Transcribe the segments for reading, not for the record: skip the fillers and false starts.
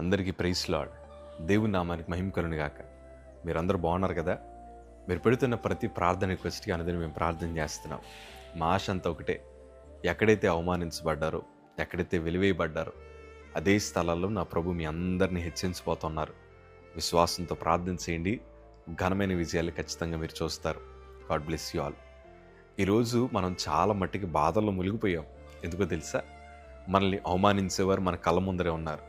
అందరికీ praise lord. దేవుని నామానికి మహిమ కలుగును గాక. మీరందరూ బాగున్నారు కదా? మీరు పెడుతున్న ప్రతి ప్రార్థన రిక్వెస్ట్కి అనుదినం మేము ప్రార్థన చేస్తున్నాం. మా ఆశ అంతా ఒకటే, ఎక్కడైతే అవమానించబడ్డారో, ఎక్కడైతే వెలివేయబడ్డారో అదే స్థలాల్లో నా ప్రభు మీ అందరినీ హెచ్చించిపోతున్నారు. విశ్వాసంతో ప్రార్థన చేయండి, ఘనమైన విజయాలు ఖచ్చితంగా మీరు చూస్తారు. God bless you all. ఈరోజు మనం చాలా మట్టికి బాధల్లో మునిగిపోయాం. ఎందుకో తెలుసా? మనల్ని అవమానించేవారు మన కళ్ళ ముందరే ఉన్నారు.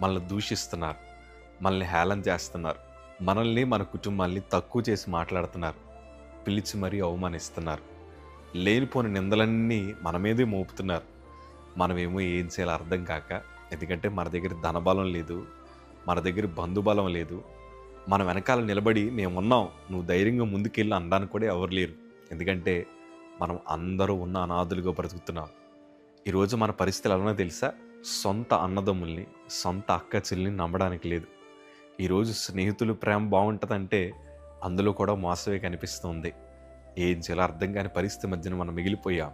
మనల్ని దూషిస్తున్నారు, మనల్ని హేళన చేస్తున్నారు, మనల్ని మన కుటుంబాన్ని తక్కువ చేసి మాట్లాడుతున్నారు, పిలిచి మరీ అవమానిస్తున్నారు, లేనిపోని నిందలన్నీ మన మీదే మోపుతున్నారు. మనమేమో ఏం చేయాలో అర్థం కాక, ఎందుకంటే మన దగ్గర ధనబలం లేదు, మన దగ్గర బంధుబలం లేదు, మన వెనకాల నిలబడి మేమున్నాం, నువ్వు ధైర్యంగా ముందుకెళ్ళి అనడానికి కూడా ఎవరు లేరు. ఎందుకంటే మనం అందరూ ఉన్న అనాథులుగా బ్రతుకుతున్నాం. ఈరోజు మన పరిస్థితులు ఎలానో తెలుసా? సొంత అన్నదమ్ముల్ని, సొంత అక్క చెల్లిని నమ్మడానికి లేదు. ఈరోజు స్నేహితులు ప్రేమ బాగుంటుందంటే అందులో కూడా మోసమే కనిపిస్తుంది. ఏం చేయాలో అర్థం కాని పరిస్థితి మధ్యన మనం మిగిలిపోయాం.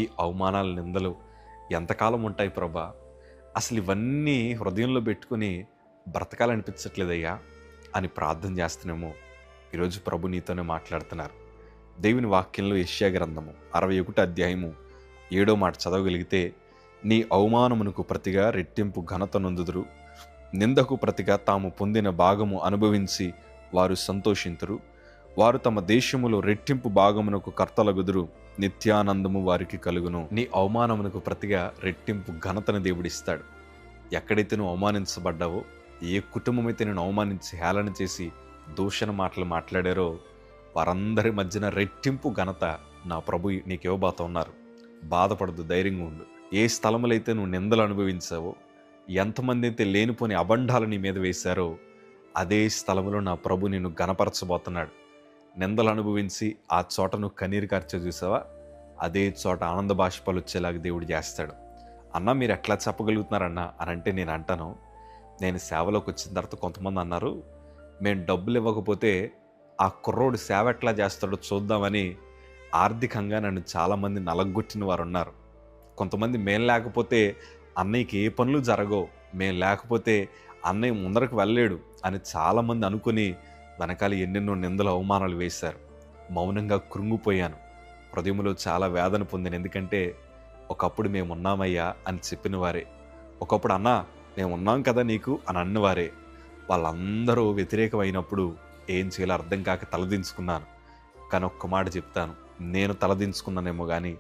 ఈ అవమానాల నిందలు ఎంతకాలం ఉంటాయి ప్రభా? అసలు ఇవన్నీ హృదయంలో పెట్టుకుని బ్రతకాలనిపించట్లేదయ్యా అని ప్రార్థన చేస్తున్నాము. ఈరోజు ప్రభు నీతోనే మాట్లాడుతున్నారు. దేవుని వాక్యంలో యెషయా గ్రంథము 61 అధ్యాయము 7వ మాట చదవగలిగితే, నీ అవమానమునకు ప్రతిగా రెట్టింపు ఘనత నొందుదురు, నిందకు ప్రతిగా తాము పొందిన భాగము అనుభవించి వారు సంతోషింతురు, వారు తమ దేశములో రెట్టింపు భాగమునకు కర్తలగుదురు, నిత్యానందము వారికి కలుగును. నీ అవమానమునకు ప్రతిగా రెట్టింపు ఘనతను దేవుడిస్తాడు. ఎక్కడైతే నువ్వు అవమానించబడ్డావో, ఏ కుటుంబం అయితే నేను అవమానించి హేళన చేసి దూషణ మాటలు మాట్లాడారో వారందరి మధ్యన రెట్టింపు ఘనత నా ప్రభు నీకు ఇవ్వబోతా ఉన్నారు. బాధపడదు, ధైర్యంగా ఉండు. ఏ స్థలములైతే నువ్వు నిందలు అనుభవించావో, ఎంతమంది అయితే లేనిపోని అబండాలు నీ మీద వేశారో అదే స్థలంలో నా ప్రభు నిన్ను గణపరచబోతున్నాడు. నిందలు అనుభవించి ఆ చోట నువ్వు కన్నీరు కార్చే చూసావా, అదే చోట ఆనంద బాష్పాలు వచ్చేలాగా దేవుడు చేస్తాడు. అన్న మీరు ఎట్లా చెప్పగలుగుతున్నారన్నా అని అంటే నేను అంటాను, నేను సేవలోకి వచ్చిన తర్వాత కొంతమంది అన్నారు, మేము డబ్బులు ఇవ్వకపోతే ఆ కుర్రోడు సేవ ఎట్లా చేస్తాడో చూద్దామని ఆర్థికంగా నన్ను చాలామంది నలగొట్టిన వారు ఉన్నారు. కొంతమంది మేము లేకపోతే అన్నయ్యకి ఏ పనులు జరగవు, మేము లేకపోతే అన్నయ్య ముందరకు వెళ్ళలేడు అని చాలామంది అనుకుని వెనకాల ఎన్నెన్నో నిందలు అవమానాలు వేశారు. మౌనంగా కృంగిపోయాను, హృదయంలో చాలా వేదన పొందాను. ఎందుకంటే ఒకప్పుడు మేము ఉన్నామయ్యా అని చెప్పిన వారే, ఒకప్పుడు అన్నా మేము ఉన్నాం కదా నీకు అని అన్నవారే, వాళ్ళందరూ వ్యతిరేకమైనప్పుడు ఏం చేయాలో అర్థం కాక తలదించుకున్నాను. కానీ ఒక్క మాట చెప్తాను, నేను తలదించుకున్నానేమో కానీ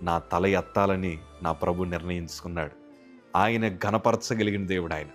నా తల ఎత్తాలని నా ప్రభు నిర్ణయించుకున్నాడు. ఆయన ఘనపరచగలిగిన దేవుడు. ఆయన